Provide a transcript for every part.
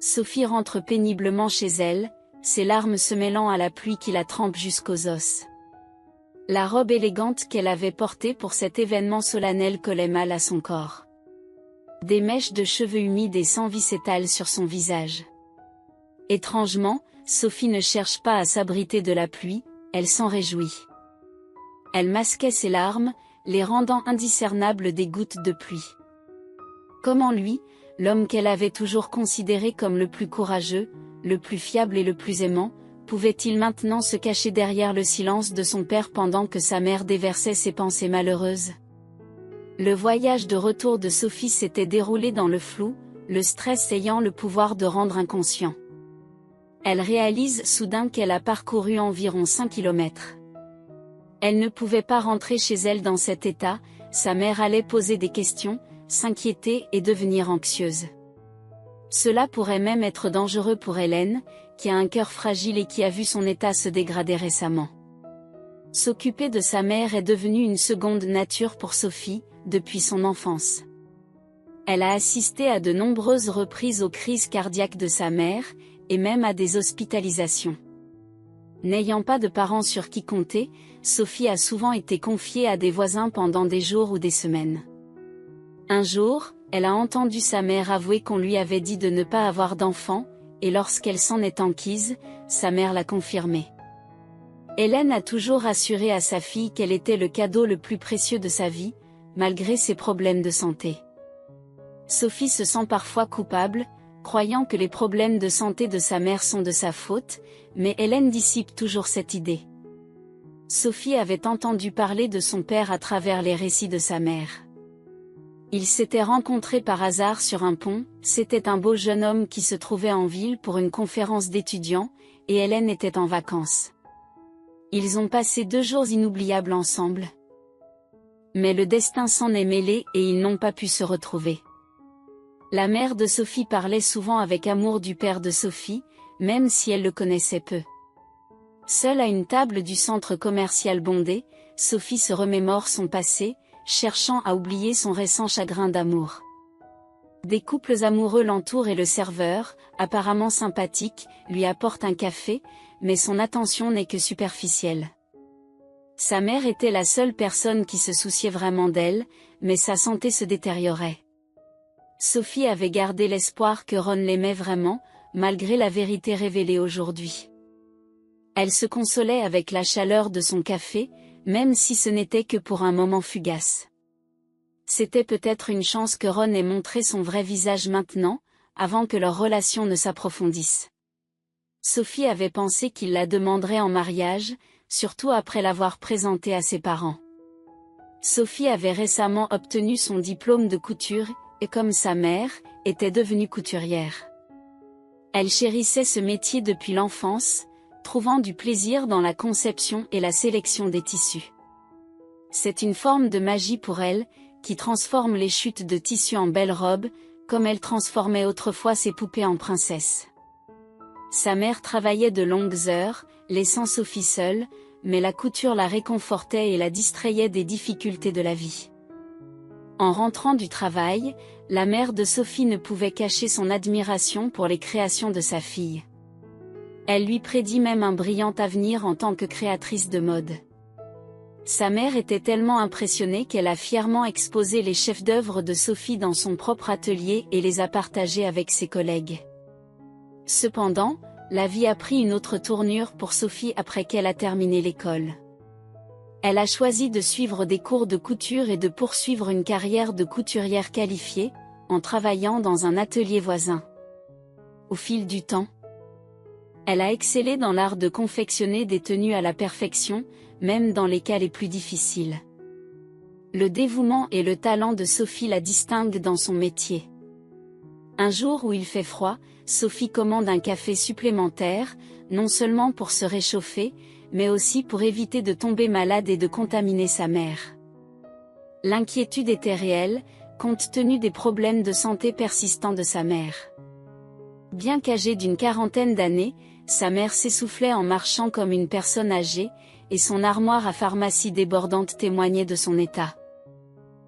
Sophie rentre péniblement chez elle, ses larmes se mêlant à la pluie qui la trempe jusqu'aux os. La robe élégante qu'elle avait portée pour cet événement solennel collait mal à son corps. Des mèches de cheveux humides et sans vie s'étalent sur son visage. Étrangement, Sophie ne cherche pas à s'abriter de la pluie, elle s'en réjouit. Elle masquait ses larmes, les rendant indiscernables des gouttes de pluie. Comment lui, l'homme qu'elle avait toujours considéré comme le plus courageux, le plus fiable et le plus aimant, pouvait-il maintenant se cacher derrière le silence de son père pendant que sa mère déversait ses pensées malheureuses? Le voyage de retour de Sophie s'était déroulé dans le flou, le stress ayant le pouvoir de rendre inconscient. Elle réalise soudain qu'elle a parcouru environ 5 kilomètres. Elle ne pouvait pas rentrer chez elle dans cet état, sa mère allait poser des questions, s'inquiéter et devenir anxieuse. Cela pourrait même être dangereux pour Hélène, qui a un cœur fragile et qui a vu son état se dégrader récemment. S'occuper de sa mère est devenu une seconde nature pour Sophie, depuis son enfance. Elle a assisté à de nombreuses reprises aux crises cardiaques de sa mère, et même à des hospitalisations. N'ayant pas de parents sur qui compter, Sophie a souvent été confiée à des voisins pendant des jours ou des semaines. Un jour, elle a entendu sa mère avouer qu'on lui avait dit de ne pas avoir d'enfant, et lorsqu'elle s'en est enquise, sa mère l'a confirmé. Hélène a toujours assuré à sa fille qu'elle était le cadeau le plus précieux de sa vie, malgré ses problèmes de santé. Sophie se sent parfois coupable, croyant que les problèmes de santé de sa mère sont de sa faute, mais Hélène dissipe toujours cette idée. Sophie avait entendu parler de son père à travers les récits de sa mère. Ils s'étaient rencontrés par hasard sur un pont, c'était un beau jeune homme qui se trouvait en ville pour une conférence d'étudiants, et Hélène était en vacances. Ils ont passé 2 jours inoubliables ensemble. Mais le destin s'en est mêlé et ils n'ont pas pu se retrouver. La mère de Sophie parlait souvent avec amour du père de Sophie, même si elle le connaissait peu. Seule à une table du centre commercial bondé, Sophie se remémore son passé, cherchant à oublier son récent chagrin d'amour. Des couples amoureux l'entourent et le serveur, apparemment sympathique, lui apporte un café, mais son attention n'est que superficielle. Sa mère était la seule personne qui se souciait vraiment d'elle, mais sa santé se détériorait. Sophie avait gardé l'espoir que Ron l'aimait vraiment, malgré la vérité révélée aujourd'hui. Elle se consolait avec la chaleur de son café, même si ce n'était que pour un moment fugace. C'était peut-être une chance que Ron ait montré son vrai visage maintenant, avant que leur relation ne s'approfondisse. Sophie avait pensé qu'il la demanderait en mariage, surtout après l'avoir présentée à ses parents. Sophie avait récemment obtenu son diplôme de couture, et comme sa mère, était devenue couturière. Elle chérissait ce métier depuis l'enfance, trouvant du plaisir dans la conception et la sélection des tissus. C'est une forme de magie pour elle, qui transforme les chutes de tissu en belles robes, comme elle transformait autrefois ses poupées en princesses. Sa mère travaillait de longues heures, laissant Sophie seule, mais la couture la réconfortait et la distrayait des difficultés de la vie. En rentrant du travail, la mère de Sophie ne pouvait cacher son admiration pour les créations de sa fille. Elle lui prédit même un brillant avenir en tant que créatrice de mode. Sa mère était tellement impressionnée qu'elle a fièrement exposé les chefs-d'œuvre de Sophie dans son propre atelier et les a partagés avec ses collègues. Cependant, la vie a pris une autre tournure pour Sophie après qu'elle a terminé l'école. Elle a choisi de suivre des cours de couture et de poursuivre une carrière de couturière qualifiée, en travaillant dans un atelier voisin. Au fil du temps, elle a excellé dans l'art de confectionner des tenues à la perfection, même dans les cas les plus difficiles. Le dévouement et le talent de Sophie la distinguent dans son métier. Un jour où il fait froid, Sophie commande un café supplémentaire, non seulement pour se réchauffer, mais aussi pour éviter de tomber malade et de contaminer sa mère. L'inquiétude était réelle, compte tenu des problèmes de santé persistants de sa mère. Bien qu'âgée d'une 40aine d'années, sa mère s'essoufflait en marchant comme une personne âgée, et son armoire à pharmacie débordante témoignait de son état.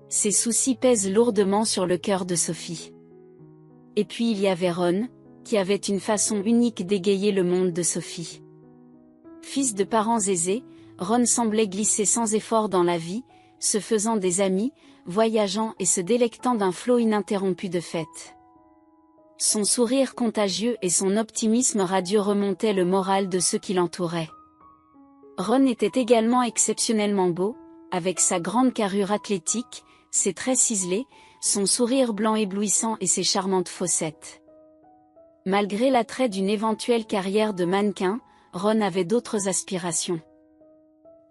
Ces soucis pèsent lourdement sur le cœur de Sophie. Et puis il y avait Ron, qui avait une façon unique d'égayer le monde de Sophie. Fils de parents aisés, Ron semblait glisser sans effort dans la vie, se faisant des amis, voyageant et se délectant d'un flot ininterrompu de fêtes. Son sourire contagieux et son optimisme radieux remontaient le moral de ceux qui l'entouraient. Ron était également exceptionnellement beau, avec sa grande carrure athlétique, ses traits ciselés, son sourire blanc éblouissant et ses charmantes fossettes. Malgré l'attrait d'une éventuelle carrière de mannequin, Ron avait d'autres aspirations.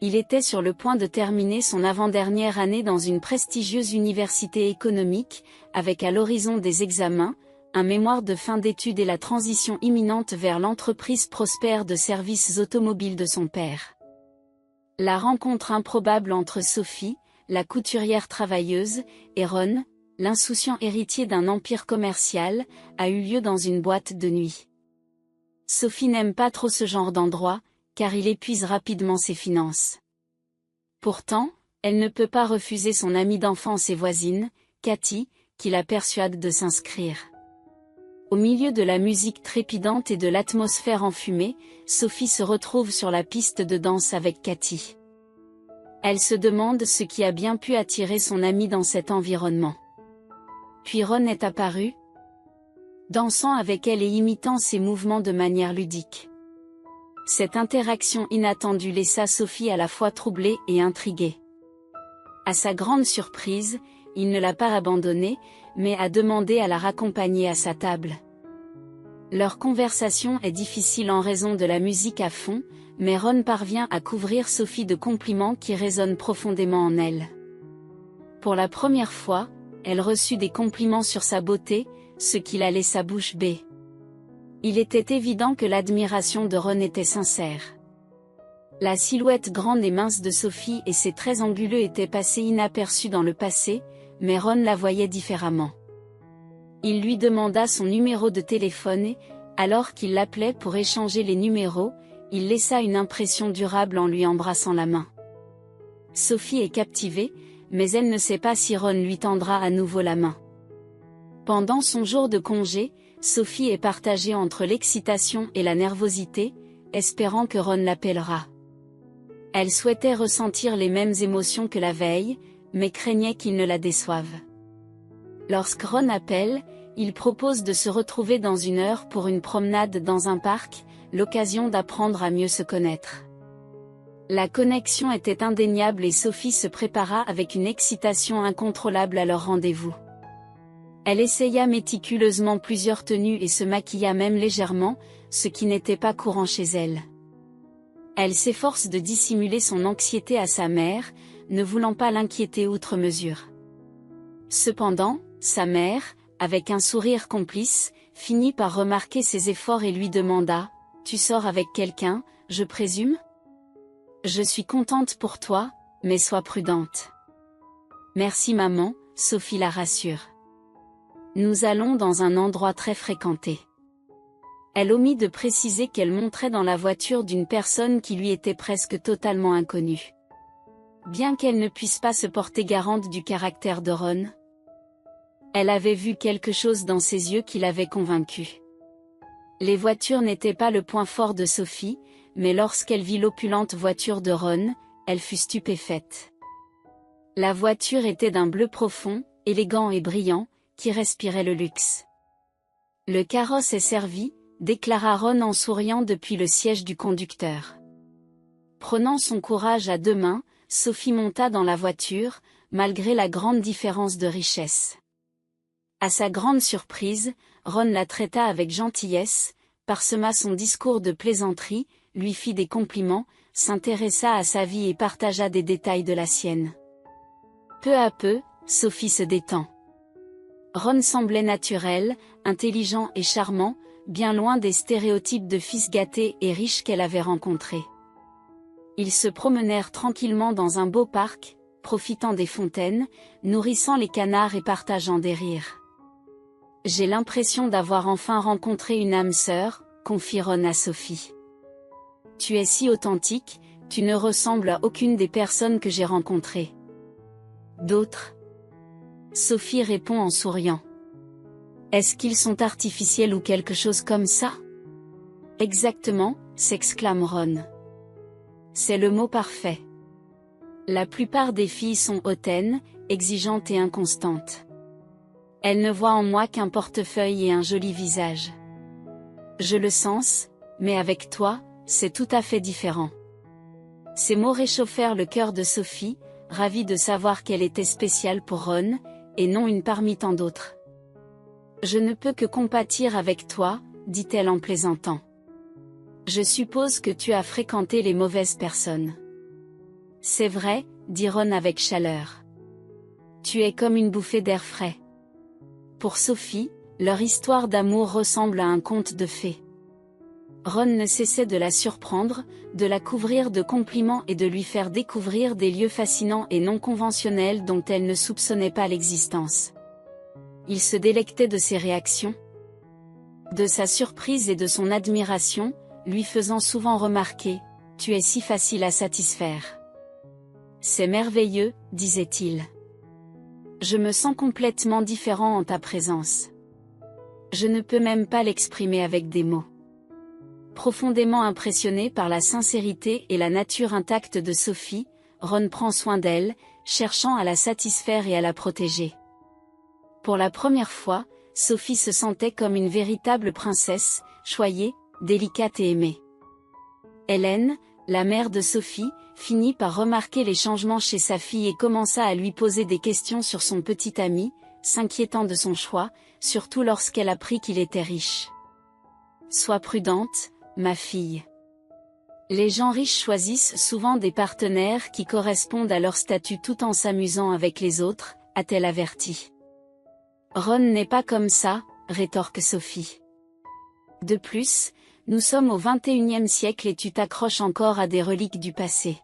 Il était sur le point de terminer son avant-dernière année dans une prestigieuse université économique, avec à l'horizon des examens, un mémoire de fin d'études et la transition imminente vers l'entreprise prospère de services automobiles de son père. La rencontre improbable entre Sophie, la couturière travailleuse, et Ron, l'insouciant héritier d'un empire commercial, a eu lieu dans une boîte de nuit. Sophie n'aime pas trop ce genre d'endroit, car il épuise rapidement ses finances. Pourtant, elle ne peut pas refuser son amie d'enfance et voisine, Cathy, qui la persuade de s'inscrire. Au milieu de la musique trépidante et de l'atmosphère enfumée, Sophie se retrouve sur la piste de danse avec Cathy. Elle se demande ce qui a bien pu attirer son amie dans cet environnement. Puis Ron est apparu, dansant avec elle et imitant ses mouvements de manière ludique. Cette interaction inattendue laissa Sophie à la fois troublée et intriguée. À sa grande surprise, il ne l'a pas abandonnée, mais a demandé à la raccompagner à sa table. Leur conversation est difficile en raison de la musique à fond, mais Ron parvient à couvrir Sophie de compliments qui résonnent profondément en elle. Pour la première fois, elle reçut des compliments sur sa beauté, ce qui la laissa bouche bée. Il était évident que l'admiration de Ron était sincère. La silhouette grande et mince de Sophie et ses traits anguleux étaient passés inaperçus dans le passé, mais Ron la voyait différemment. Il lui demanda son numéro de téléphone et, alors qu'il l'appelait pour échanger les numéros, il laissa une impression durable en lui embrassant la main. Sophie est captivée, mais elle ne sait pas si Ron lui tendra à nouveau la main. Pendant son jour de congé, Sophie est partagée entre l'excitation et la nervosité, espérant que Ron l'appellera. Elle souhaitait ressentir les mêmes émotions que la veille, mais craignait qu'il ne la déçoive. Lorsque Ron appelle, il propose de se retrouver dans 1 heure pour une promenade dans un parc, l'occasion d'apprendre à mieux se connaître. La connexion était indéniable et Sophie se prépara avec une excitation incontrôlable à leur rendez-vous. Elle essaya méticuleusement plusieurs tenues et se maquilla même légèrement, ce qui n'était pas courant chez elle. Elle s'efforce de dissimuler son anxiété à sa mère, ne voulant pas l'inquiéter outre mesure. Cependant, sa mère, avec un sourire complice, finit par remarquer ses efforts et lui demanda « Tu sors avec quelqu'un, je présume ? Je suis contente pour toi, mais sois prudente. » « Merci maman », Sophie la rassure. « Nous allons dans un endroit très fréquenté. » Elle omit de préciser qu'elle monterait dans la voiture d'une personne qui lui était presque totalement inconnue. Bien qu'elle ne puisse pas se porter garante du caractère de Ron, elle avait vu quelque chose dans ses yeux qui l'avait convaincue. Les voitures n'étaient pas le point fort de Sophie, mais lorsqu'elle vit l'opulente voiture de Ron, elle fut stupéfaite. La voiture était d'un bleu profond, élégant et brillant, qui respirait le luxe. « Le carrosse est servi », déclara Ron en souriant depuis le siège du conducteur. Prenant son courage à 2 mains, Sophie monta dans la voiture, malgré la grande différence de richesse. À sa grande surprise, Ron la traita avec gentillesse, parsema son discours de plaisanterie, lui fit des compliments, s'intéressa à sa vie et partagea des détails de la sienne. Peu à peu, Sophie se détend. Ron semblait naturel, intelligent et charmant, bien loin des stéréotypes de fils gâté et riche qu'elle avait rencontrés. Ils se promenèrent tranquillement dans un beau parc, profitant des fontaines, nourrissant les canards et partageant des rires. « J'ai l'impression d'avoir enfin rencontré une âme sœur », confie Ron à Sophie. « Tu es si authentique, tu ne ressembles à aucune des personnes que j'ai rencontrées. » D'autres ? Sophie répond en souriant. Est-ce qu'ils sont artificiels ou quelque chose comme ça? Exactement, s'exclame Ron. C'est le mot parfait. La plupart des filles sont hautaines, exigeantes et inconstantes. Elles ne voient en moi qu'un portefeuille et un joli visage. Je le sens, mais avec toi, c'est tout à fait différent. Ces mots réchauffèrent le cœur de Sophie, ravie de savoir qu'elle était spéciale pour Ron, et non une parmi tant d'autres. Je ne peux que compatir avec toi, dit-elle en plaisantant. Je suppose que tu as fréquenté les mauvaises personnes. C'est vrai, dit Ron avec chaleur. Tu es comme une bouffée d'air frais. Pour Sophie, leur histoire d'amour ressemble à un conte de fées. Ron ne cessait de la surprendre, de la couvrir de compliments et de lui faire découvrir des lieux fascinants et non conventionnels dont elle ne soupçonnait pas l'existence. Il se délectait de ses réactions, de sa surprise et de son admiration, lui faisant souvent remarquer « Tu es si facile à satisfaire. » C'est merveilleux, disait-il. Je me sens complètement différent en ta présence. Je ne peux même pas l'exprimer avec des mots. Profondément impressionné par la sincérité et la nature intacte de Sophie, Ron prend soin d'elle, cherchant à la satisfaire et à la protéger. Pour la première fois, Sophie se sentait comme une véritable princesse, choyée, délicate et aimée. Hélène, la mère de Sophie, finit par remarquer les changements chez sa fille et commença à lui poser des questions sur son petit ami, s'inquiétant de son choix, surtout lorsqu'elle apprit qu'il était riche. « Sois prudente, ma fille. Les gens riches choisissent souvent des partenaires qui correspondent à leur statut tout en s'amusant avec les autres, a-t-elle averti. Ron n'est pas comme ça, rétorque Sophie. De plus, nous sommes au XXIe siècle et tu t'accroches encore à des reliques du passé.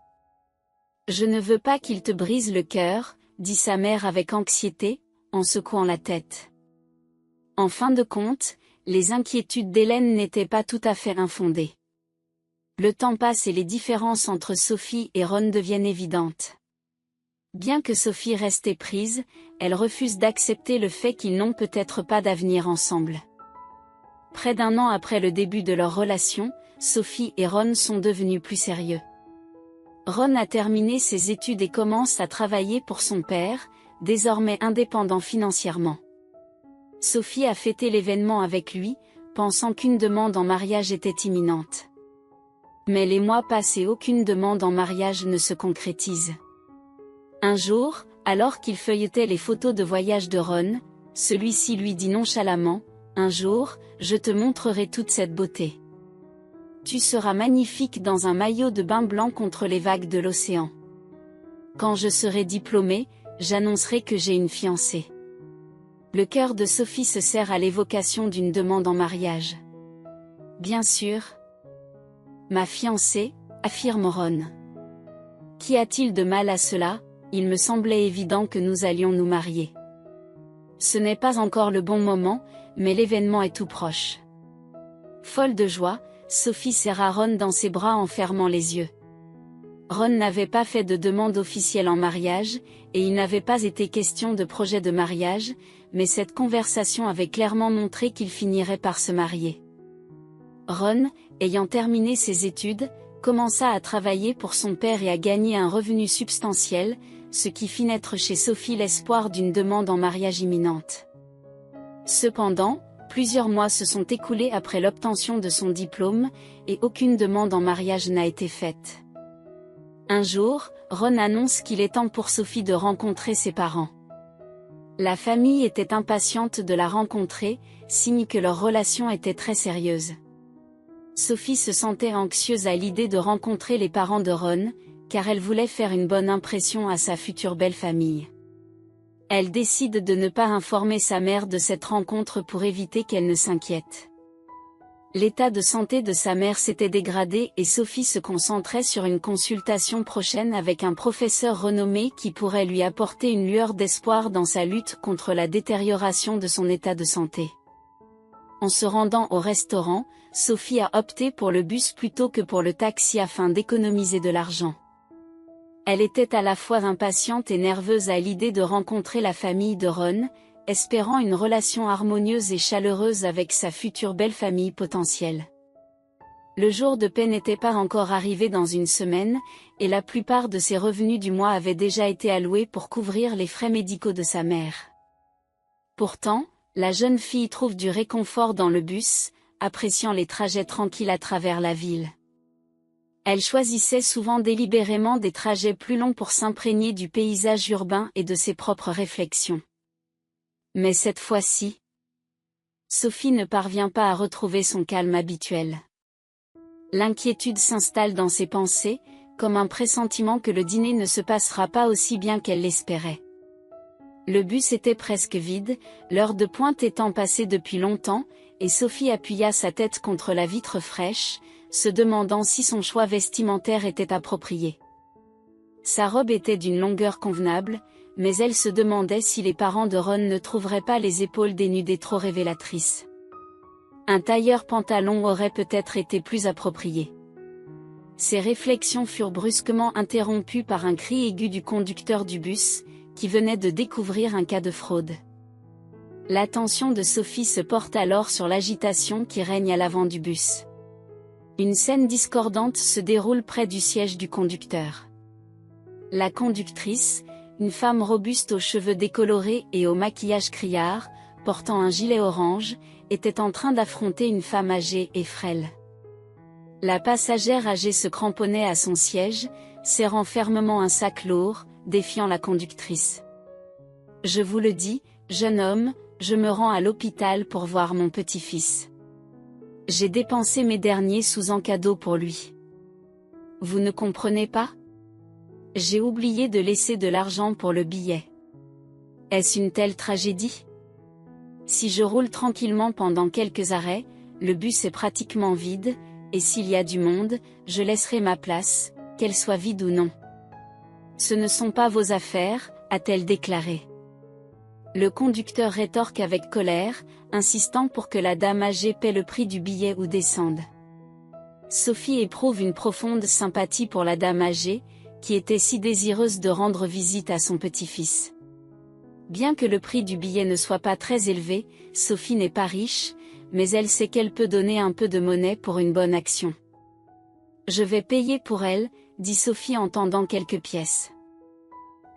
Je ne veux pas qu'il te brise le cœur, dit sa mère avec anxiété, en secouant la tête. En fin de compte, les inquiétudes d'Hélène n'étaient pas tout à fait infondées. Le temps passe et les différences entre Sophie et Ron deviennent évidentes. Bien que Sophie reste éprise, elle refuse d'accepter le fait qu'ils n'ont peut-être pas d'avenir ensemble. Près d'un an après le début de leur relation, Sophie et Ron sont devenus plus sérieux. Ron a terminé ses études et commence à travailler pour son père, désormais indépendant financièrement. Sophie a fêté l'événement avec lui, pensant qu'une demande en mariage était imminente. Mais les mois passent et aucune demande en mariage ne se concrétise. Un jour, alors qu'il feuilletait les photos de voyage de Ron, celui-ci lui dit nonchalamment, « Un jour, je te montrerai toute cette beauté. Tu seras magnifique dans un maillot de bain blanc contre les vagues de l'océan. Quand je serai diplômée, j'annoncerai que j'ai une fiancée. » Le cœur de Sophie se serre à l'évocation d'une demande en mariage. « Bien sûr. Ma fiancée, affirme Ron. Qu'y a-t-il de mal à cela? Il me semblait évident que nous allions nous marier. Ce n'est pas encore le bon moment, mais l'événement est tout proche. » Folle de joie, Sophie serra Ron dans ses bras en fermant les yeux. Ron n'avait pas fait de demande officielle en mariage, et il n'avait pas été question de projet de mariage, mais cette conversation avait clairement montré qu'il finirait par se marier. Ron, ayant terminé ses études, commença à travailler pour son père et à gagner un revenu substantiel, ce qui fit naître chez Sophie l'espoir d'une demande en mariage imminente. Cependant, plusieurs mois se sont écoulés après l'obtention de son diplôme, et aucune demande en mariage n'a été faite. Un jour, Ron annonce qu'il est temps pour Sophie de rencontrer ses parents. La famille était impatiente de la rencontrer, signe que leur relation était très sérieuse. Sophie se sentait anxieuse à l'idée de rencontrer les parents de Ron, car elle voulait faire une bonne impression à sa future belle-famille. Elle décide de ne pas informer sa mère de cette rencontre pour éviter qu'elle ne s'inquiète. L'état de santé de sa mère s'était dégradé et Sophie se concentrait sur une consultation prochaine avec un professeur renommé qui pourrait lui apporter une lueur d'espoir dans sa lutte contre la détérioration de son état de santé. En se rendant au restaurant, Sophie a opté pour le bus plutôt que pour le taxi afin d'économiser de l'argent. Elle était à la fois impatiente et nerveuse à l'idée de rencontrer la famille de Ron, espérant une relation harmonieuse et chaleureuse avec sa future belle-famille potentielle. Le jour de paie n'était pas encore arrivé dans une semaine, et la plupart de ses revenus du mois avaient déjà été alloués pour couvrir les frais médicaux de sa mère. Pourtant, la jeune fille trouve du réconfort dans le bus, appréciant les trajets tranquilles à travers la ville. Elle choisissait souvent délibérément des trajets plus longs pour s'imprégner du paysage urbain et de ses propres réflexions. Mais cette fois-ci, Sophie ne parvient pas à retrouver son calme habituel. L'inquiétude s'installe dans ses pensées, comme un pressentiment que le dîner ne se passera pas aussi bien qu'elle l'espérait. Le bus était presque vide, l'heure de pointe étant passée depuis longtemps, et Sophie appuya sa tête contre la vitre fraîche, se demandant si son choix vestimentaire était approprié. Sa robe était d'une longueur convenable, mais elle se demandait si les parents de Ron ne trouveraient pas les épaules dénudées trop révélatrices. Un tailleur pantalon aurait peut-être été plus approprié. Ces réflexions furent brusquement interrompues par un cri aigu du conducteur du bus, qui venait de découvrir un cas de fraude. L'attention de Sophie se porte alors sur l'agitation qui règne à l'avant du bus. Une scène discordante se déroule près du siège du conducteur. La conductrice, une femme robuste aux cheveux décolorés et au maquillage criard, portant un gilet orange, était en train d'affronter une femme âgée et frêle. La passagère âgée se cramponnait à son siège, serrant fermement un sac lourd, défiant la conductrice. « Je vous le dis, jeune homme, je me rends à l'hôpital pour voir mon petit-fils. J'ai dépensé mes derniers sous en cadeau pour lui. Vous ne comprenez pas? J'ai oublié de laisser de l'argent pour le billet. Est-ce une telle tragédie? Si je roule tranquillement pendant quelques arrêts, le bus est pratiquement vide, et s'il y a du monde, je laisserai ma place, qu'elle soit vide ou non. Ce ne sont pas vos affaires, a-t-elle déclaré. Le conducteur rétorque avec colère, insistant pour que la dame âgée paie le prix du billet ou descende. Sophie éprouve une profonde sympathie pour la dame âgée, qui était si désireuse de rendre visite à son petit-fils. Bien que le prix du billet ne soit pas très élevé, Sophie n'est pas riche, mais elle sait qu'elle peut donner un peu de monnaie pour une bonne action. « Je vais payer pour elle », dit Sophie en tendant quelques pièces.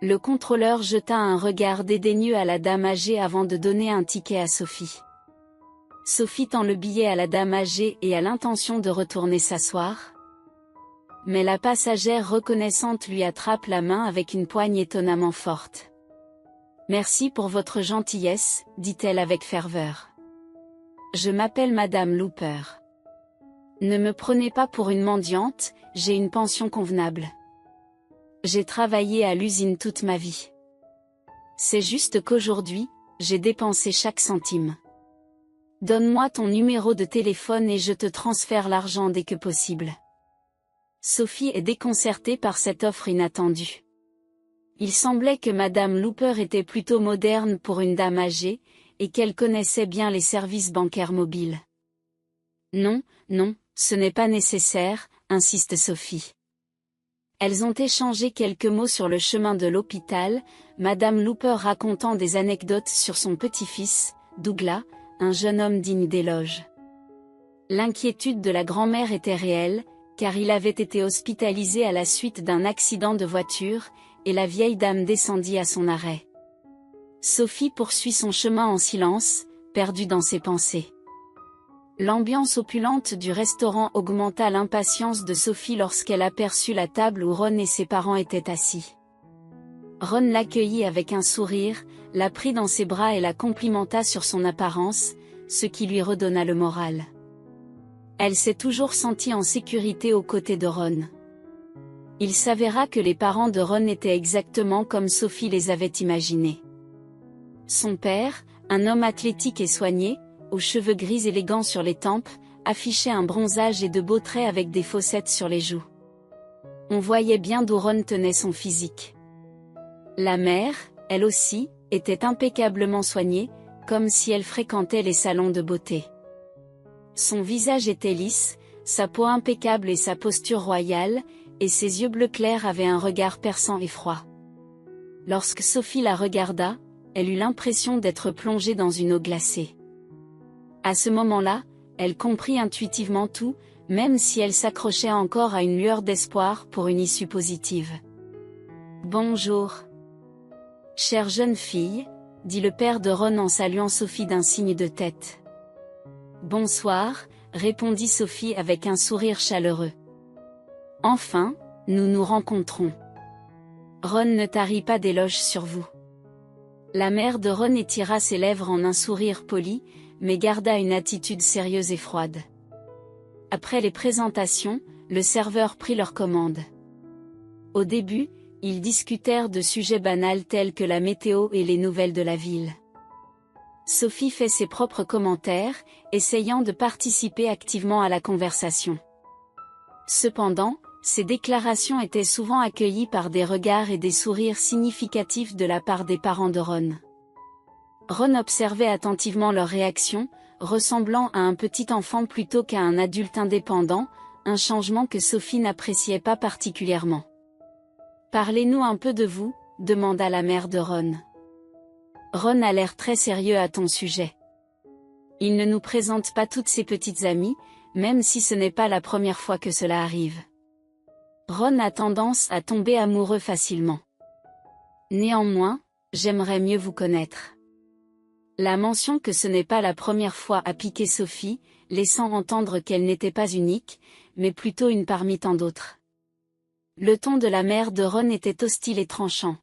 Le contrôleur jeta un regard dédaigneux à la dame âgée avant de donner un ticket à Sophie. Sophie tend le billet à la dame âgée et a l'intention de retourner s'asseoir. Mais la passagère reconnaissante lui attrape la main avec une poigne étonnamment forte. « Merci pour votre gentillesse, dit-elle avec ferveur. Je m'appelle Madame Looper. Ne me prenez pas pour une mendiante, j'ai une pension convenable. J'ai travaillé à l'usine toute ma vie. C'est juste qu'aujourd'hui, j'ai dépensé chaque centime. Donne-moi ton numéro de téléphone et je te transfère l'argent dès que possible. » Sophie est déconcertée par cette offre inattendue. Il semblait que Madame Looper était plutôt moderne pour une dame âgée, et qu'elle connaissait bien les services bancaires mobiles. « Non, non, ce n'est pas nécessaire, » insiste Sophie. Elles ont échangé quelques mots sur le chemin de l'hôpital, Madame Looper racontant des anecdotes sur son petit-fils, Douglas, un jeune homme digne d'éloge. L'inquiétude de la grand-mère était réelle, car il avait été hospitalisé à la suite d'un accident de voiture, et la vieille dame descendit à son arrêt. Sophie poursuit son chemin en silence, perdue dans ses pensées. L'ambiance opulente du restaurant augmenta l'impatience de Sophie lorsqu'elle aperçut la table où Ron et ses parents étaient assis. Ron l'accueillit avec un sourire, la prit dans ses bras et la complimenta sur son apparence, ce qui lui redonna le moral. Elle s'est toujours sentie en sécurité aux côtés de Ron. Il s'avéra que les parents de Ron étaient exactement comme Sophie les avait imaginés. Son père, un homme athlétique et soigné, aux cheveux gris élégants sur les tempes, affichait un bronzage et de beaux traits avec des fossettes sur les joues. On voyait bien d'où Ron tenait son physique. La mère, elle aussi, était impeccablement soignée, comme si elle fréquentait les salons de beauté. Son visage était lisse, sa peau impeccable et sa posture royale, et ses yeux bleu clair avaient un regard perçant et froid. Lorsque Sophie la regarda, elle eut l'impression d'être plongée dans une eau glacée. À ce moment-là, elle comprit intuitivement tout, même si elle s'accrochait encore à une lueur d'espoir pour une issue positive. « Bonjour. Chère jeune fille », dit le père de Ron en saluant Sophie d'un signe de tête. « Bonsoir », répondit Sophie avec un sourire chaleureux. « Enfin, nous nous rencontrons. Ron ne tarit pas d'éloges sur vous. » La mère de Ron étira ses lèvres en un sourire poli, mais garda une attitude sérieuse et froide. Après les présentations, le serveur prit leur commande. Au début, ils discutèrent de sujets banals tels que la météo et les nouvelles de la ville. Sophie fait ses propres commentaires, essayant de participer activement à la conversation. Cependant, ces déclarations étaient souvent accueillies par des regards et des sourires significatifs de la part des parents de Ron. Ron observait attentivement leurs réactions, ressemblant à un petit enfant plutôt qu'à un adulte indépendant, un changement que Sophie n'appréciait pas particulièrement. « Parlez-nous un peu de vous », demanda la mère de Ron. Ron a l'air très sérieux à ton sujet. Il ne nous présente pas toutes ses petites amies, même si ce n'est pas la première fois que cela arrive. Ron a tendance à tomber amoureux facilement. Néanmoins, j'aimerais mieux vous connaître. La mention que ce n'est pas la première fois a piqué Sophie, laissant entendre qu'elle n'était pas unique, mais plutôt une parmi tant d'autres. Le ton de la mère de Ron était hostile et tranchant.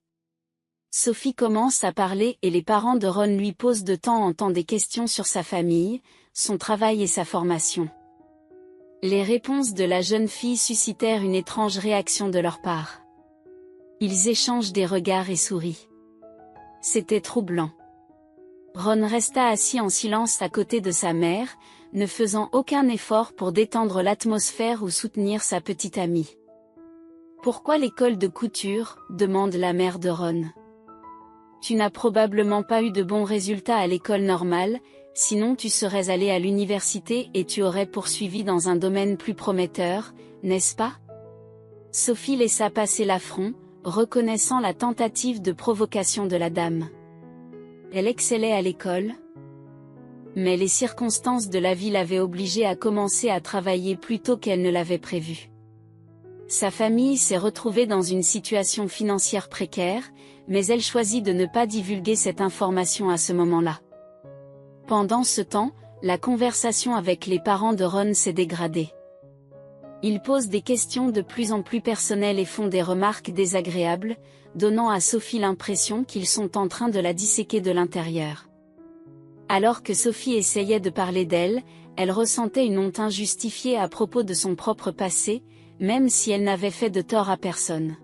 Sophie commence à parler et les parents de Ron lui posent de temps en temps des questions sur sa famille, son travail et sa formation. Les réponses de la jeune fille suscitèrent une étrange réaction de leur part. Ils échangent des regards et sourient. C'était troublant. Ron resta assis en silence à côté de sa mère, ne faisant aucun effort pour détendre l'atmosphère ou soutenir sa petite amie. « Pourquoi l'école de couture ?» demande la mère de Ron. « Tu n'as probablement pas eu de bons résultats à l'école normale, sinon tu serais allé à l'université et tu aurais poursuivi dans un domaine plus prometteur, n'est-ce pas ?» Sophie laissa passer l'affront, reconnaissant la tentative de provocation de la dame. Elle excellait à l'école. Mais les circonstances de la vie l'avaient obligée à commencer à travailler plus tôt qu'elle ne l'avait prévu. Sa famille s'est retrouvée dans une situation financière précaire, mais elle choisit de ne pas divulguer cette information à ce moment-là. Pendant ce temps, la conversation avec les parents de Ron s'est dégradée. Ils posent des questions de plus en plus personnelles et font des remarques désagréables, donnant à Sophie l'impression qu'ils sont en train de la disséquer de l'intérieur. Alors que Sophie essayait de parler d'elle, elle ressentait une honte injustifiée à propos de son propre passé, même si elle n'avait fait de tort à personne.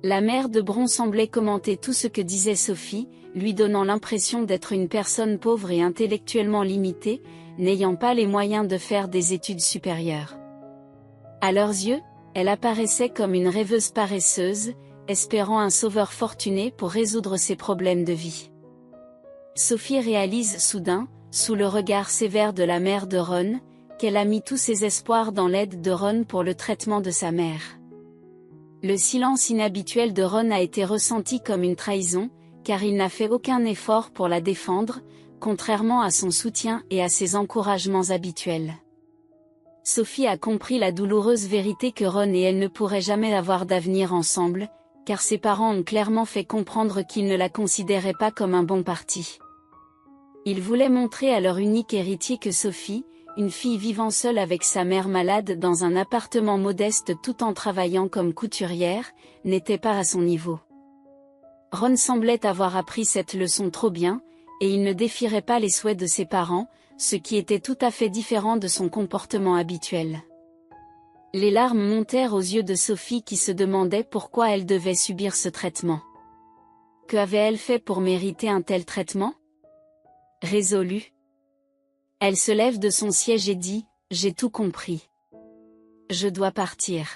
La mère de Bron semblait commenter tout ce que disait Sophie, lui donnant l'impression d'être une personne pauvre et intellectuellement limitée, n'ayant pas les moyens de faire des études supérieures. À leurs yeux, elle apparaissait comme une rêveuse paresseuse, espérant un sauveur fortuné pour résoudre ses problèmes de vie. Sophie réalise soudain, sous le regard sévère de la mère de Ron, qu'elle a mis tous ses espoirs dans l'aide de Ron pour le traitement de sa mère. Le silence inhabituel de Ron a été ressenti comme une trahison, car il n'a fait aucun effort pour la défendre, contrairement à son soutien et à ses encouragements habituels. Sophie a compris la douloureuse vérité que Ron et elle ne pourraient jamais avoir d'avenir ensemble, car ses parents ont clairement fait comprendre qu'ils ne la considéraient pas comme un bon parti. Ils voulaient montrer à leur unique héritier que Sophie, une fille vivant seule avec sa mère malade dans un appartement modeste tout en travaillant comme couturière, n'était pas à son niveau. Ron semblait avoir appris cette leçon trop bien, et il ne défierait pas les souhaits de ses parents, ce qui était tout à fait différent de son comportement habituel. Les larmes montèrent aux yeux de Sophie qui se demandait pourquoi elle devait subir ce traitement. Que avait-elle fait pour mériter un tel traitement? Résolue. Elle se lève de son siège et dit « J'ai tout compris. Je dois partir. »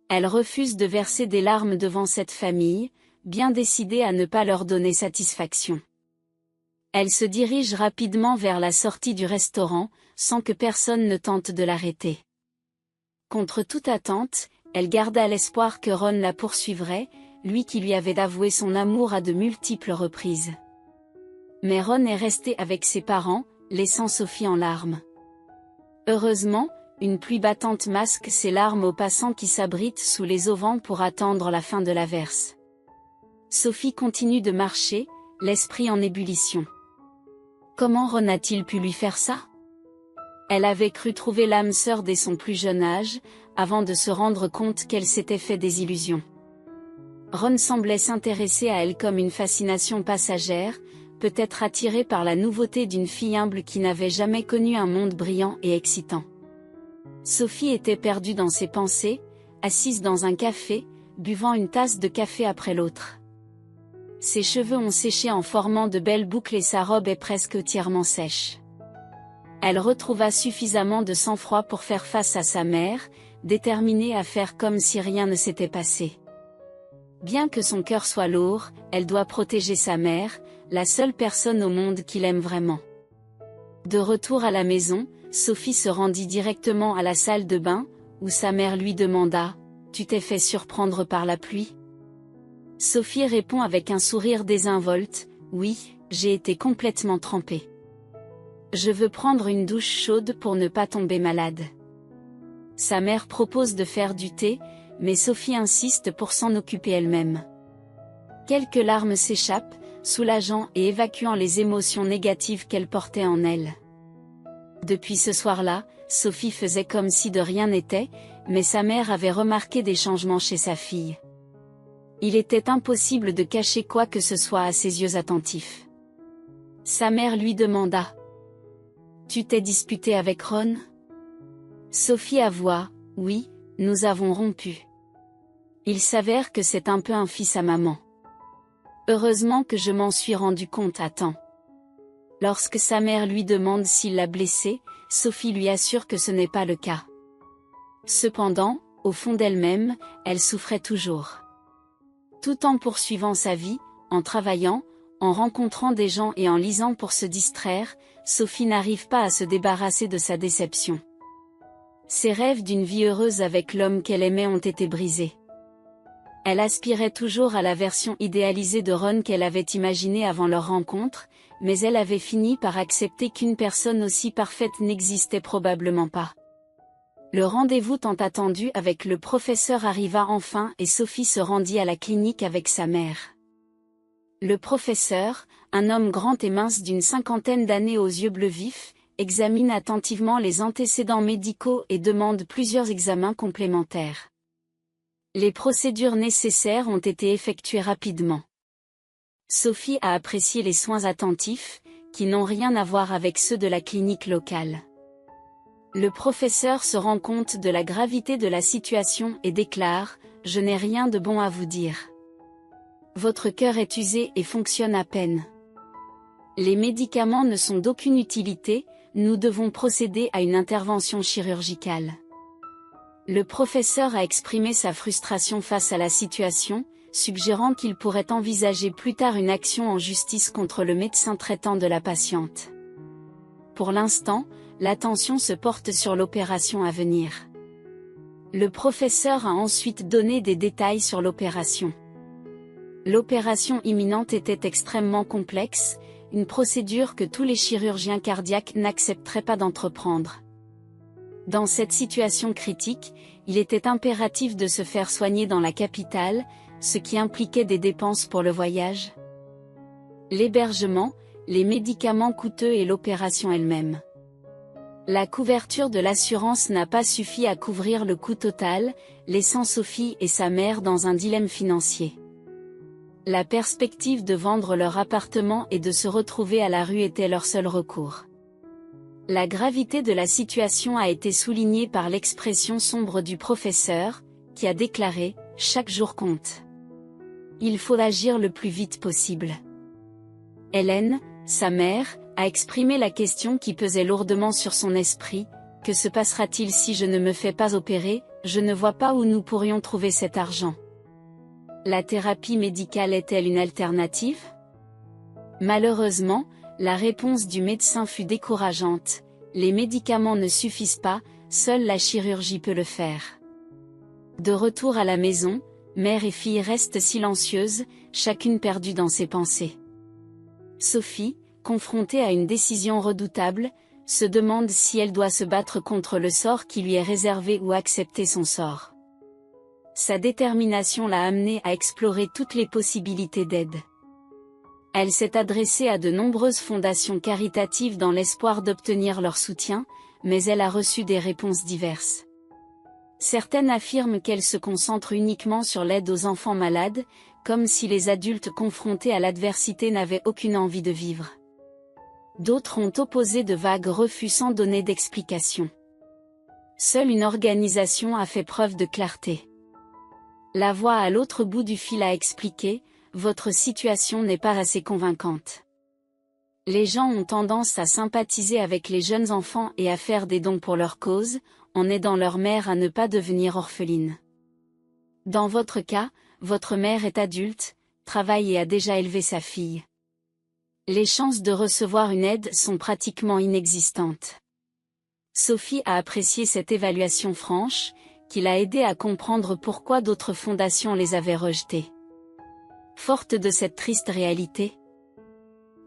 Elle refuse de verser des larmes devant cette famille, bien décidée à ne pas leur donner satisfaction. Elle se dirige rapidement vers la sortie du restaurant, sans que personne ne tente de l'arrêter. Contre toute attente, elle garda l'espoir que Ron la poursuivrait, lui qui lui avait avoué son amour à de multiples reprises. Mais Ron est resté avec ses parents, laissant Sophie en larmes. Heureusement, une pluie battante masque ces larmes aux passants qui s'abritent sous les auvents pour attendre la fin de l'averse. Sophie continue de marcher, l'esprit en ébullition. Comment Ron a-t-il pu lui faire ça? Elle avait cru trouver l'âme sœur dès son plus jeune âge, avant de se rendre compte qu'elle s'était fait des illusions. Ron semblait s'intéresser à elle comme une fascination passagère, peut-être attiré par la nouveauté d'une fille humble qui n'avait jamais connu un monde brillant et excitant. Sophie était perdue dans ses pensées, assise dans un café, buvant une tasse de café après l'autre. Ses cheveux ont séché en formant de belles boucles et sa robe est presque entièrement sèche. Elle retrouva suffisamment de sang-froid pour faire face à sa mère, déterminée à faire comme si rien ne s'était passé. Bien que son cœur soit lourd, elle doit protéger sa mère, la seule personne au monde qu'il aime vraiment. De retour à la maison, Sophie se rendit directement à la salle de bain, où sa mère lui demanda « Tu t'es fait surprendre par la pluie ?» Sophie répond avec un sourire désinvolte « Oui, j'ai été complètement trempée. Je veux prendre une douche chaude pour ne pas tomber malade. » Sa mère propose de faire du thé, mais Sophie insiste pour s'en occuper elle-même. Quelques larmes s'échappent, soulageant et évacuant les émotions négatives qu'elle portait en elle. Depuis ce soir-là, Sophie faisait comme si de rien n'était, mais sa mère avait remarqué des changements chez sa fille. Il était impossible de cacher quoi que ce soit à ses yeux attentifs. Sa mère lui demanda « Tu t'es disputée avec Ron ?» Sophie avoua « Oui, nous avons rompu. Il s'avère que c'est un peu un fils à maman. Heureusement que je m'en suis rendu compte à temps. » Lorsque sa mère lui demande s'il l'a blessée, Sophie lui assure que ce n'est pas le cas. Cependant, au fond d'elle-même, elle souffrait toujours. Tout en poursuivant sa vie, en travaillant, en rencontrant des gens et en lisant pour se distraire, Sophie n'arrive pas à se débarrasser de sa déception. Ses rêves d'une vie heureuse avec l'homme qu'elle aimait ont été brisés. Elle aspirait toujours à la version idéalisée de Ron qu'elle avait imaginée avant leur rencontre, mais elle avait fini par accepter qu'une personne aussi parfaite n'existait probablement pas. Le rendez-vous tant attendu avec le professeur arriva enfin et Sophie se rendit à la clinique avec sa mère. Le professeur, un homme grand et mince d'une cinquantaine d'années aux yeux bleus vifs, examine attentivement les antécédents médicaux et demande plusieurs examens complémentaires. Les procédures nécessaires ont été effectuées rapidement. Sophie a apprécié les soins attentifs, qui n'ont rien à voir avec ceux de la clinique locale. Le professeur se rend compte de la gravité de la situation et déclare « Je n'ai rien de bon à vous dire. Votre cœur est usé et fonctionne à peine. Les médicaments ne sont d'aucune utilité, nous devons procéder à une intervention chirurgicale. » Le professeur a exprimé sa frustration face à la situation, suggérant qu'il pourrait envisager plus tard une action en justice contre le médecin traitant de la patiente. Pour l'instant, l'attention se porte sur l'opération à venir. Le professeur a ensuite donné des détails sur l'opération. L'opération imminente était extrêmement complexe, une procédure que tous les chirurgiens cardiaques n'accepteraient pas d'entreprendre. Dans cette situation critique, il était impératif de se faire soigner dans la capitale, ce qui impliquait des dépenses pour le voyage, l'hébergement, les médicaments coûteux et l'opération elle-même. La couverture de l'assurance n'a pas suffi à couvrir le coût total, laissant Sophie et sa mère dans un dilemme financier. La perspective de vendre leur appartement et de se retrouver à la rue était leur seul recours. La gravité de la situation a été soulignée par l'expression sombre du professeur, qui a déclaré « Chaque jour compte. Il faut agir le plus vite possible. » Hélène, sa mère, a exprimé la question qui pesait lourdement sur son esprit « Que se passera-t-il si je ne me fais pas opérer? Je ne vois pas où nous pourrions trouver cet argent. » La thérapie médicale est-elle une alternative? Malheureusement, la réponse du médecin fut décourageante. Les médicaments ne suffisent pas, seule la chirurgie peut le faire. De retour à la maison, Mère et fille restent silencieuses, chacune perdue dans ses pensées. Sophie, confrontée à une décision redoutable, se demande si elle doit se battre contre le sort qui lui est réservé ou accepter son sort. Sa détermination l'a amenée à explorer toutes les possibilités d'aide. Elle s'est adressée à de nombreuses fondations caritatives dans l'espoir d'obtenir leur soutien, mais elle a reçu des réponses diverses. Certaines affirment qu'elle se concentre uniquement sur l'aide aux enfants malades, comme si les adultes confrontés à l'adversité n'avaient aucune envie de vivre. D'autres ont opposé de vagues refus sans donner d'explication. Seule une organisation a fait preuve de clarté. La voix à l'autre bout du fil a expliqué: votre situation n'est pas assez convaincante. Les gens ont tendance à sympathiser avec les jeunes enfants et à faire des dons pour leur cause, en aidant leur mère à ne pas devenir orpheline. Dans votre cas, votre mère est adulte, travaille et a déjà élevé sa fille. Les chances de recevoir une aide sont pratiquement inexistantes. Sophie a apprécié cette évaluation franche, qui l'a aidée à comprendre pourquoi d'autres fondations les avaient rejetées. Forte de cette triste réalité,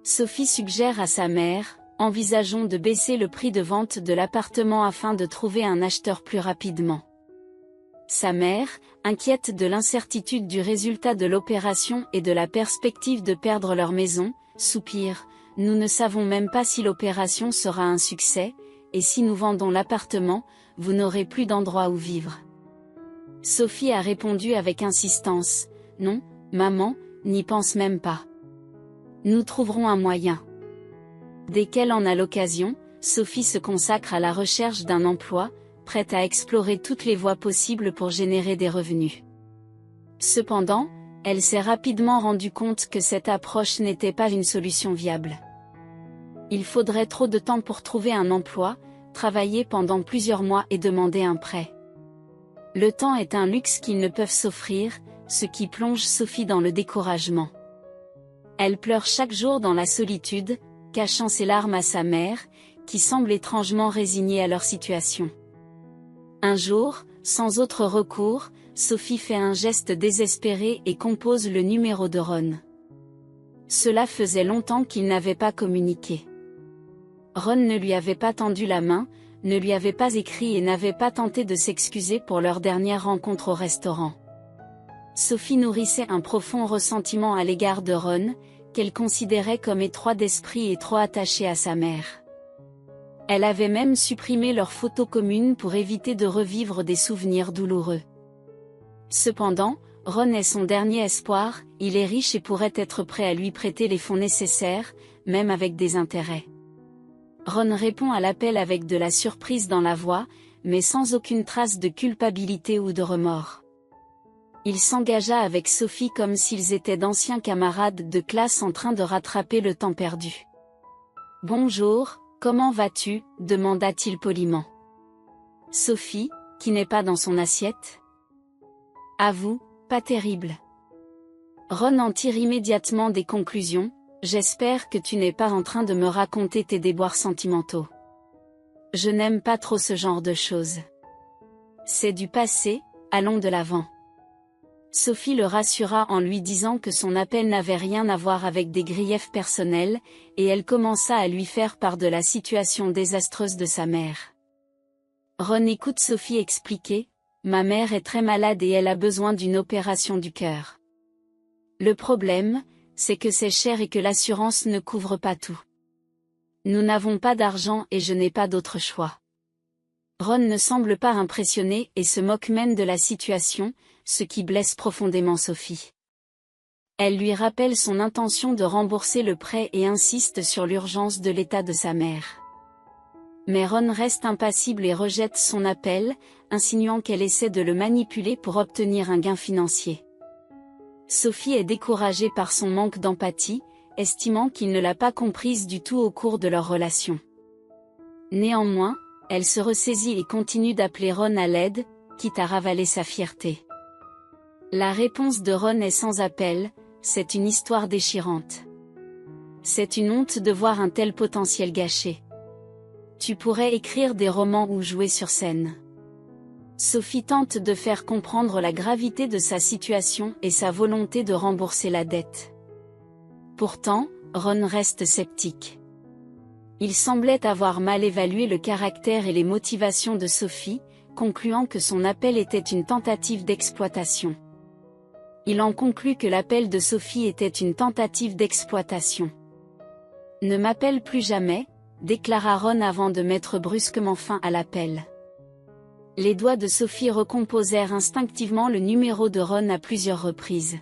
Sophie suggère à sa mère: envisageons de baisser le prix de vente de l'appartement afin de trouver un acheteur plus rapidement. Sa mère, inquiète de l'incertitude du résultat de l'opération et de la perspective de perdre leur maison, soupire: nous ne savons même pas si l'opération sera un succès, et si nous vendons l'appartement, vous n'aurez plus d'endroit où vivre. Sophie a répondu avec insistance: non, maman, n'y pense même pas. Nous trouverons un moyen. Dès qu'elle en a l'occasion, Sophie se consacre à la recherche d'un emploi, prête à explorer toutes les voies possibles pour générer des revenus. Cependant, elle s'est rapidement rendue compte que cette approche n'était pas une solution viable. Il faudrait trop de temps pour trouver un emploi, travailler pendant plusieurs mois et demander un prêt. Le temps est un luxe qu'ils ne peuvent s'offrir, ce qui plonge Sophie dans le découragement. Elle pleure chaque jour dans la solitude, cachant ses larmes à sa mère, qui semble étrangement résignée à leur situation. Un jour, sans autre recours, Sophie fait un geste désespéré et compose le numéro de Ron. Cela faisait longtemps qu'ils n'avaient pas communiqué. Ron ne lui avait pas tendu la main, ne lui avait pas écrit et n'avait pas tenté de s'excuser pour leur dernière rencontre au restaurant. Sophie nourrissait un profond ressentiment à l'égard de Ron, qu'elle considérait comme étroit d'esprit et trop attaché à sa mère. Elle avait même supprimé leurs photos communes pour éviter de revivre des souvenirs douloureux. Cependant, Ron est son dernier espoir, il est riche et pourrait être prêt à lui prêter les fonds nécessaires, même avec des intérêts. Ron répond à l'appel avec de la surprise dans la voix, mais sans aucune trace de culpabilité ou de remords. Il s'engagea avec Sophie comme s'ils étaient d'anciens camarades de classe en train de rattraper le temps perdu. « Bonjour, comment vas-tu » demanda-t-il poliment. Sophie, qui n'est pas dans son assiette. « Avoue, pas terrible. » Ron en tire immédiatement des conclusions. « J'espère que tu n'es pas en train de me raconter tes déboires sentimentaux. Je n'aime pas trop ce genre de choses. C'est du passé, allons de l'avant. » Sophie le rassura en lui disant que son appel n'avait rien à voir avec des griefs personnels, et elle commença à lui faire part de la situation désastreuse de sa mère. Ron écoute Sophie expliquer: « Ma mère est très malade et elle a besoin d'une opération du cœur. Le problème, c'est que c'est cher et que l'assurance ne couvre pas tout. Nous n'avons pas d'argent et je n'ai pas d'autre choix. » Ron ne semble pas impressionné et se moque même de la situation, ce qui blesse profondément Sophie. Elle lui rappelle son intention de rembourser le prêt et insiste sur l'urgence de l'état de sa mère. Mais Ron reste impassible et rejette son appel, insinuant qu'elle essaie de le manipuler pour obtenir un gain financier. Sophie est découragée par son manque d'empathie, estimant qu'il ne l'a pas comprise du tout au cours de leur relation. Néanmoins, elle se ressaisit et continue d'appeler Ron à l'aide, quitte à ravaler sa fierté. La réponse de Ron est sans appel: c'est une histoire déchirante. C'est une honte de voir un tel potentiel gâché. Tu pourrais écrire des romans ou jouer sur scène. Sophie tente de faire comprendre la gravité de sa situation et sa volonté de rembourser la dette. Pourtant, Ron reste sceptique. Il semblait avoir mal évalué le caractère et les motivations de Sophie, concluant que son appel était une tentative d'exploitation. Il en conclut que l'appel de Sophie était une tentative d'exploitation. « Ne m'appelle plus jamais », déclara Ron avant de mettre brusquement fin à l'appel. Les doigts de Sophie recomposèrent instinctivement le numéro de Ron à plusieurs reprises.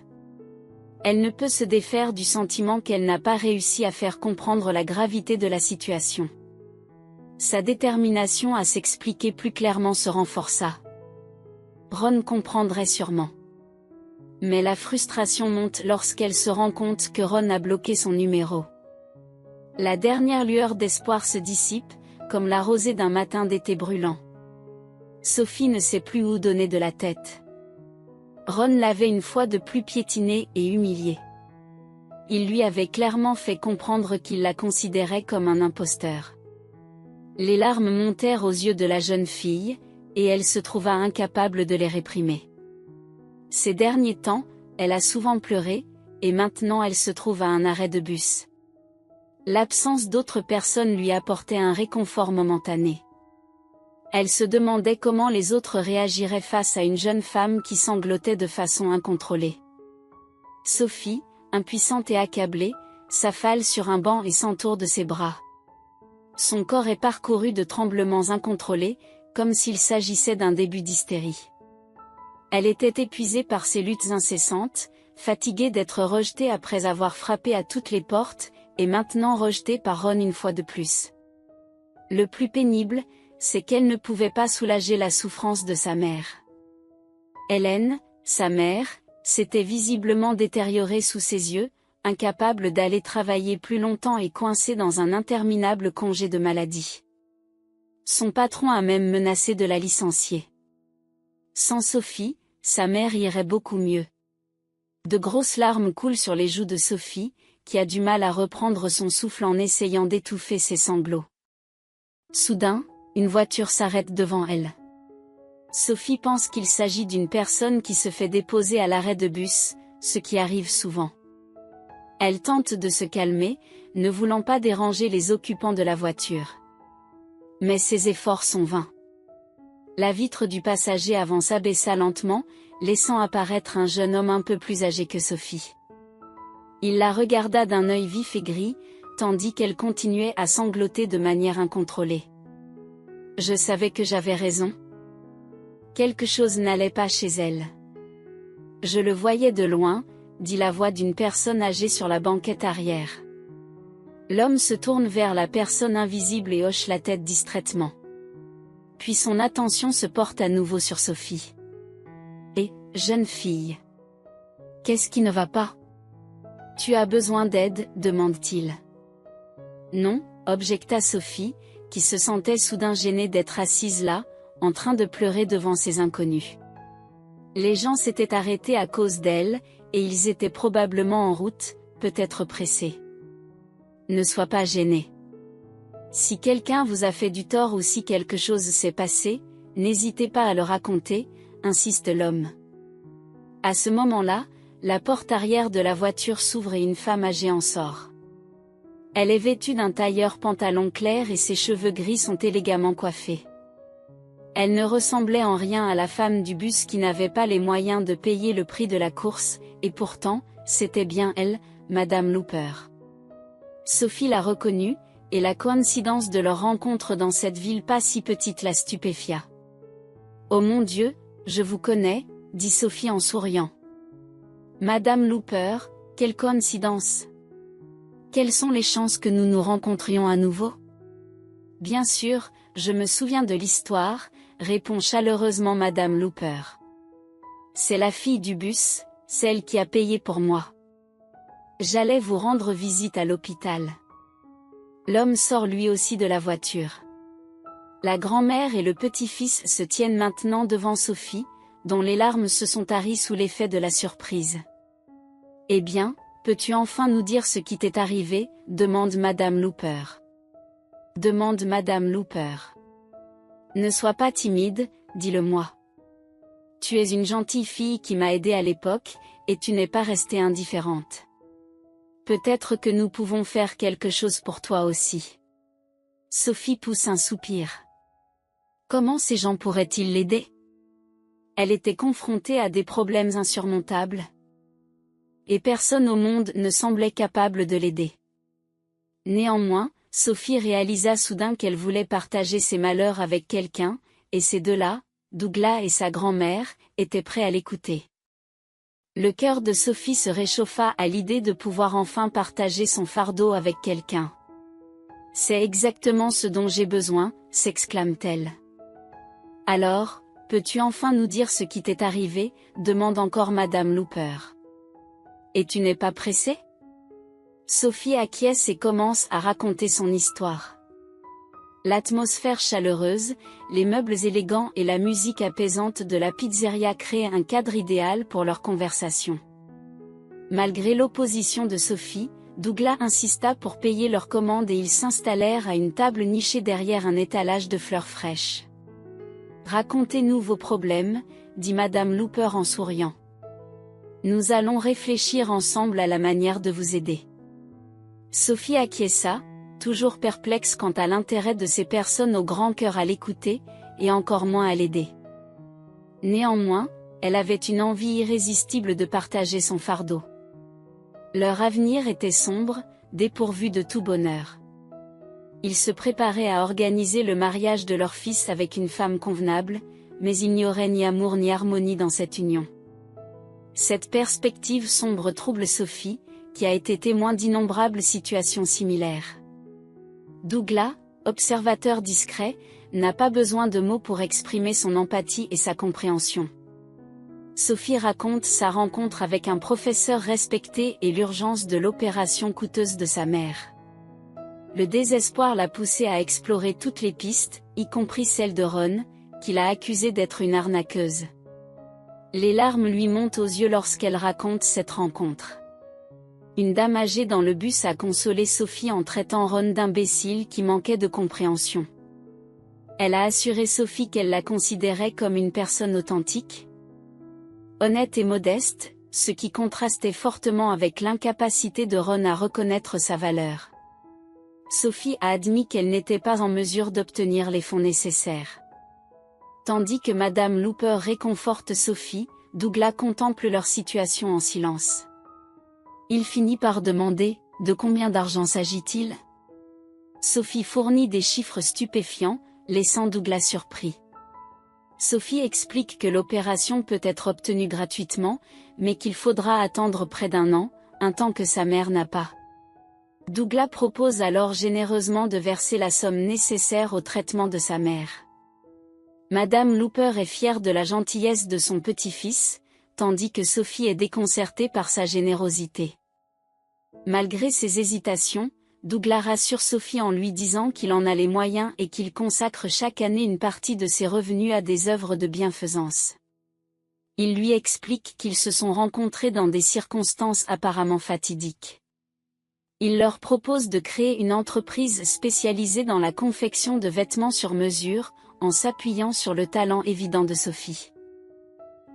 Elle ne peut se défaire du sentiment qu'elle n'a pas réussi à faire comprendre la gravité de la situation. Sa détermination à s'expliquer plus clairement se renforça. Ron comprendrait sûrement. Mais la frustration monte lorsqu'elle se rend compte que Ron a bloqué son numéro. La dernière lueur d'espoir se dissipe, comme la rosée d'un matin d'été brûlant. Sophie ne sait plus où donner de la tête. Ron l'avait une fois de plus piétinée et humiliée. Il lui avait clairement fait comprendre qu'il la considérait comme un imposteur. Les larmes montèrent aux yeux de la jeune fille, et elle se trouva incapable de les réprimer. Ces derniers temps, elle a souvent pleuré, et maintenant elle se trouve à un arrêt de bus. L'absence d'autres personnes lui apportait un réconfort momentané. Elle se demandait comment les autres réagiraient face à une jeune femme qui sanglotait de façon incontrôlée. Sophie, impuissante et accablée, s'affale sur un banc et s'entoure de ses bras. Son corps est parcouru de tremblements incontrôlés, comme s'il s'agissait d'un début d'hystérie. Elle était épuisée par ses luttes incessantes, fatiguée d'être rejetée après avoir frappé à toutes les portes, et maintenant rejetée par Ron une fois de plus. Le plus pénible, c'est qu'elle ne pouvait pas soulager la souffrance de sa mère. Hélène, sa mère, s'était visiblement détériorée sous ses yeux, incapable d'aller travailler plus longtemps et coincée dans un interminable congé de maladie. Son patron a même menacé de la licencier. Sans Sophie, sa mère irait beaucoup mieux. De grosses larmes coulent sur les joues de Sophie, qui a du mal à reprendre son souffle en essayant d'étouffer ses sanglots. Soudain, une voiture s'arrête devant elle. Sophie pense qu'il s'agit d'une personne qui se fait déposer à l'arrêt de bus, ce qui arrive souvent. Elle tente de se calmer, ne voulant pas déranger les occupants de la voiture. Mais ses efforts sont vains. La vitre du passager avant s'abaissa lentement, laissant apparaître un jeune homme un peu plus âgé que Sophie. Il la regarda d'un œil vif et gris, tandis qu'elle continuait à sangloter de manière incontrôlée. « Je savais que j'avais raison. Quelque chose n'allait pas chez elle. Je le voyais de loin, » dit la voix d'une personne âgée sur la banquette arrière. L'homme se tourne vers la personne invisible et hoche la tête distraitement. Puis son attention se porte à nouveau sur Sophie. « Et, jeune fille. Qu'est-ce qui ne va pas ? Tu as besoin d'aide ?» demande-t-il. « Non », objecta Sophie, qui se sentait soudain gênée d'être assise là, en train de pleurer devant ces inconnus. Les gens s'étaient arrêtés à cause d'elle, et ils étaient probablement en route, peut-être pressés. Ne sois pas gênée. Si quelqu'un vous a fait du tort ou si quelque chose s'est passé, n'hésitez pas à le raconter, insiste l'homme. À ce moment-là, la porte arrière de la voiture s'ouvre et une femme âgée en sort. Elle est vêtue d'un tailleur pantalon clair et ses cheveux gris sont élégamment coiffés. Elle ne ressemblait en rien à la femme du bus qui n'avait pas les moyens de payer le prix de la course, et pourtant, c'était bien elle, Madame Looper. Sophie l'a reconnue, et la coïncidence de leur rencontre dans cette ville pas si petite la stupéfia. « Oh mon Dieu, je vous connais », dit Sophie en souriant. « Madame Looper, quelle coïncidence ! Quelles sont les chances que nous nous rencontrions à nouveau ? » « Bien sûr, je me souviens de l'histoire, » répond chaleureusement Madame Looper. « C'est la fille du bus, celle qui a payé pour moi. J'allais vous rendre visite à l'hôpital. » L'homme sort lui aussi de la voiture. La grand-mère et le petit-fils se tiennent maintenant devant Sophie, dont les larmes se sont taries sous l'effet de la surprise. « Eh bien, peux-tu enfin nous dire ce qui t'est arrivé ?» demande Madame Looper. « Ne sois pas timide, dis-le-moi. Tu es une gentille fille qui m'a aidée à l'époque, et tu n'es pas restée indifférente. Peut-être que nous pouvons faire quelque chose pour toi aussi. Sophie pousse un soupir. Comment ces gens pourraient-ils l'aider? Elle était confrontée à des problèmes insurmontables. Et personne au monde ne semblait capable de l'aider. Néanmoins, Sophie réalisa soudain qu'elle voulait partager ses malheurs avec quelqu'un, et ces deux-là, Douglas et sa grand-mère, étaient prêts à l'écouter. Le cœur de Sophie se réchauffa à l'idée de pouvoir enfin partager son fardeau avec quelqu'un. C'est exactement ce dont j'ai besoin, s'exclame-t-elle. Alors, peux-tu enfin nous dire ce qui t'est arrivé, demande encore Madame Looper. Et tu n'es pas pressée? Sophie acquiesce et commence à raconter son histoire. L'atmosphère chaleureuse, les meubles élégants et la musique apaisante de la pizzeria créent un cadre idéal pour leur conversation. Malgré l'opposition de Sophie, Douglas insista pour payer leur commande et ils s'installèrent à une table nichée derrière un étalage de fleurs fraîches. Racontez-nous vos problèmes, dit Madame Looper en souriant. Nous allons réfléchir ensemble à la manière de vous aider. Sophie acquiesça, toujours perplexe quant à l'intérêt de ces personnes au grand cœur à l'écouter, et encore moins à l'aider. Néanmoins, elle avait une envie irrésistible de partager son fardeau. Leur avenir était sombre, dépourvu de tout bonheur. Ils se préparaient à organiser le mariage de leur fils avec une femme convenable, mais il n'y aurait ni amour ni harmonie dans cette union. Cette perspective sombre trouble Sophie, qui a été témoin d'innombrables situations similaires. Douglas, observateur discret, n'a pas besoin de mots pour exprimer son empathie et sa compréhension. Sophie raconte sa rencontre avec un professeur respecté et l'urgence de l'opération coûteuse de sa mère. Le désespoir l'a poussée à explorer toutes les pistes, y compris celle de Ron, qui l'a accusée d'être une arnaqueuse. Les larmes lui montent aux yeux lorsqu'elle raconte cette rencontre. Une dame âgée dans le bus a consolé Sophie en traitant Ron d'imbécile qui manquait de compréhension. Elle a assuré Sophie qu'elle la considérait comme une personne authentique, honnête et modeste, ce qui contrastait fortement avec l'incapacité de Ron à reconnaître sa valeur. Sophie a admis qu'elle n'était pas en mesure d'obtenir les fonds nécessaires. Tandis que Madame Looper réconforte Sophie, Douglas contemple leur situation en silence. Il finit par demander « De combien d'argent s'agit-il » Sophie fournit des chiffres stupéfiants, laissant Douglas surpris. Sophie explique que l'opération peut être obtenue gratuitement, mais qu'il faudra attendre près d'un an, un temps que sa mère n'a pas. Douglas propose alors généreusement de verser la somme nécessaire au traitement de sa mère. Madame Looper est fière de la gentillesse de son petit-fils, tandis que Sophie est déconcertée par sa générosité. Malgré ses hésitations, Douglas rassure Sophie en lui disant qu'il en a les moyens et qu'il consacre chaque année une partie de ses revenus à des œuvres de bienfaisance. Il lui explique qu'ils se sont rencontrés dans des circonstances apparemment fatidiques. Il leur propose de créer une entreprise spécialisée dans la confection de vêtements sur mesure, en s'appuyant sur le talent évident de Sophie.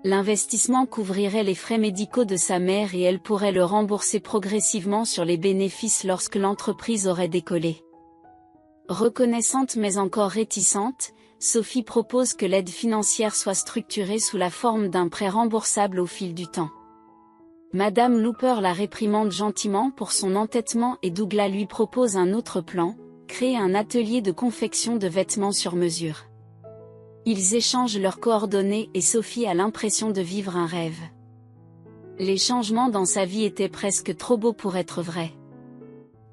L'investissement couvrirait les frais médicaux de sa mère et elle pourrait le rembourser progressivement sur les bénéfices lorsque l'entreprise aurait décollé. Reconnaissante mais encore réticente, Sophie propose que l'aide financière soit structurée sous la forme d'un prêt remboursable au fil du temps. Madame Looper la réprimande gentiment pour son entêtement et Douglas lui propose un autre plan, créer un atelier de confection de vêtements sur mesure. Ils échangent leurs coordonnées et Sophie a l'impression de vivre un rêve. Les changements dans sa vie étaient presque trop beaux pour être vrais.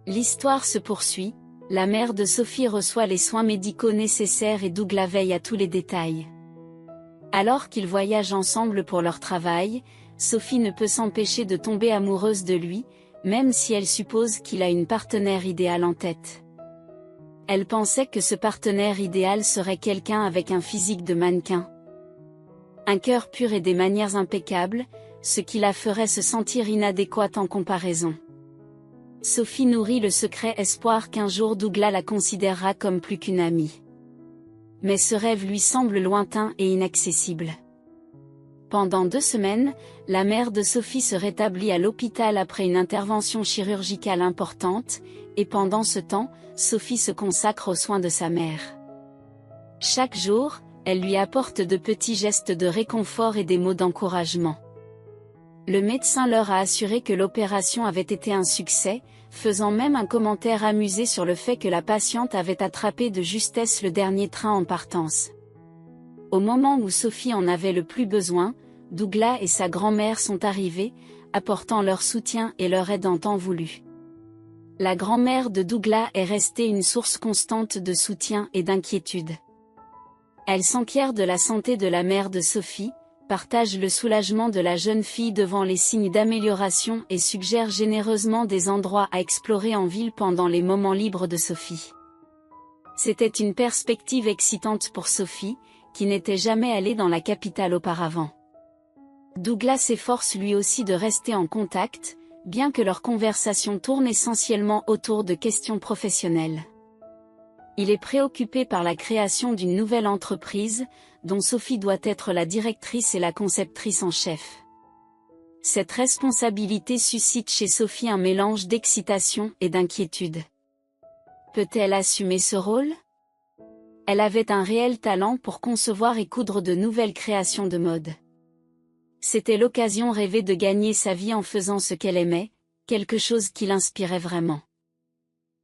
L'histoire se poursuit, la mère de Sophie reçoit les soins médicaux nécessaires et Douglas veille à tous les détails. Alors qu'ils voyagent ensemble pour leur travail, Sophie ne peut s'empêcher de tomber amoureuse de lui, même si elle suppose qu'il a une partenaire idéale en tête. Elle pensait que ce partenaire idéal serait quelqu'un avec un physique de mannequin. Un cœur pur et des manières impeccables, ce qui la ferait se sentir inadéquate en comparaison. Sophie nourrit le secret espoir qu'un jour Douglas la considérera comme plus qu'une amie. Mais ce rêve lui semble lointain et inaccessible. Pendant 2 semaines, la mère de Sophie se rétablit à l'hôpital après une intervention chirurgicale importante, et pendant ce temps, Sophie se consacre aux soins de sa mère. Chaque jour, elle lui apporte de petits gestes de réconfort et des mots d'encouragement. Le médecin leur a assuré que l'opération avait été un succès, faisant même un commentaire amusé sur le fait que la patiente avait attrapé de justesse le dernier train en partance. Au moment où Sophie en avait le plus besoin, Douglas et sa grand-mère sont arrivés, apportant leur soutien et leur aide en temps voulu. La grand-mère de Douglas est restée une source constante de soutien et d'inquiétude. Elle s'enquiert de la santé de la mère de Sophie, partage le soulagement de la jeune fille devant les signes d'amélioration et suggère généreusement des endroits à explorer en ville pendant les moments libres de Sophie. C'était une perspective excitante pour Sophie, qui n'était jamais allée dans la capitale auparavant. Douglas s'efforce lui aussi de rester en contact, bien que leur conversation tourne essentiellement autour de questions professionnelles. Il est préoccupé par la création d'une nouvelle entreprise, dont Sophie doit être la directrice et la conceptrice en chef. Cette responsabilité suscite chez Sophie un mélange d'excitation et d'inquiétude. Peut-elle assumer ce rôle ? Elle avait un réel talent pour concevoir et coudre de nouvelles créations de mode. C'était l'occasion rêvée de gagner sa vie en faisant ce qu'elle aimait, quelque chose qui l'inspirait vraiment.